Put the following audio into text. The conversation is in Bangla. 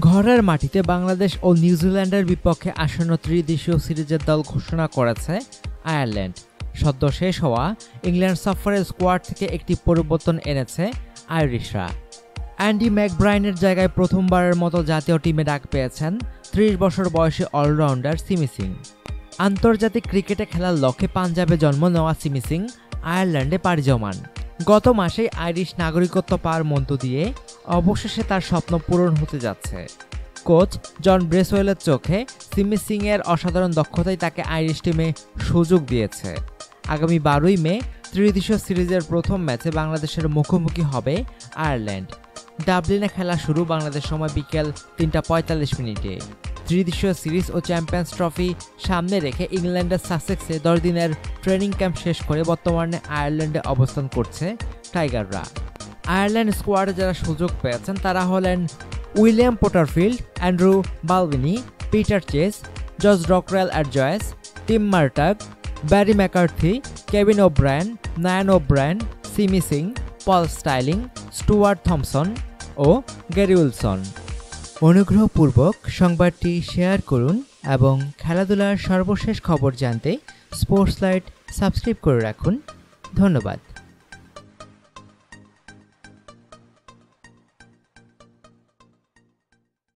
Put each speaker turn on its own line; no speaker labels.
ঘরের মাটিতে বাংলাদেশ ও নিউজিল্যান্ডের বিপক্ষে আসন্ন ত্রিদেশীয় সিরিজের দল ঘোষণা করেছে আয়ারল্যান্ড। সদ্য শেষ হওয়া ইংল্যান্ড সফরের স্কোয়াড থেকে একটি পরিবর্তন এনেছে আইরিশরা। অ্যান্ডি ম্যাকব্রাইনের জায়গায় প্রথমবারের মতো জাতীয় টিমে ডাক পেয়েছেন ৩০ বছর বয়সী অলরাউন্ডার সিমি সিং। আন্তর্জাতিক ক্রিকেটে খেলার লক্ষ্যে পাঞ্জাবে জন্ম নেওয়া সিমি সিং আয়ারল্যান্ডে পাড়ি জমান। গত মাসেই আইরিশ নাগরিকত্ব পাওয়ার মধ্য দিয়ে অবশেষে তার স্বপ্ন পূরণ হতে যাচ্ছে। কোচ জন ব্রেসওয়েলের চোখে সিমি সিংয়ের অসাধারণ দক্ষতাই তাকে আইরিশ টিমে সুযোগ দিয়েছে। আগামী ১২ই মে ত্রিদেশীয় সিরিজের প্রথম ম্যাচে বাংলাদেশের মুখোমুখি হবে আয়ারল্যান্ড। ডাবলিনে খেলা শুরু বাংলাদেশ সময় বিকেল ৩টা ৪৫ মিনিটে। ত্রিদেশীয় সিরিজ ও চ্যাম্পিয়ন্স ট্রফি সামনে রেখে ইংল্যান্ডের সাসেক্সে ১০ দিনের ট্রেনিং ক্যাম্প শেষ করে বর্তমানে আয়ারল্যান্ডে অবস্থান করছে টাইগাররা। আয়ারল্যান্ড স্কোয়াডে যারা সুযোগ পেয়েছেন তারা হলেন William Porterfield, Andrew Balbirnie, Peter Chase, George Dockrell অ্যাডজয়েস, Tim Murtagh, Barry McCarthy, Kevin O'Brien, Niall O'Brien, Simi Singh, Paul Stirling, Stuart Thompson ও গ্যারি উইলসন। অনুগ্রহপূর্বক সংবাদটি শেয়ার করুন এবং খেলাধুলার সর্বশেষ খবর জানতে স্পোর্টস লাইট সাবস্ক্রাইব করে রাখুন। ধন্যবাদ।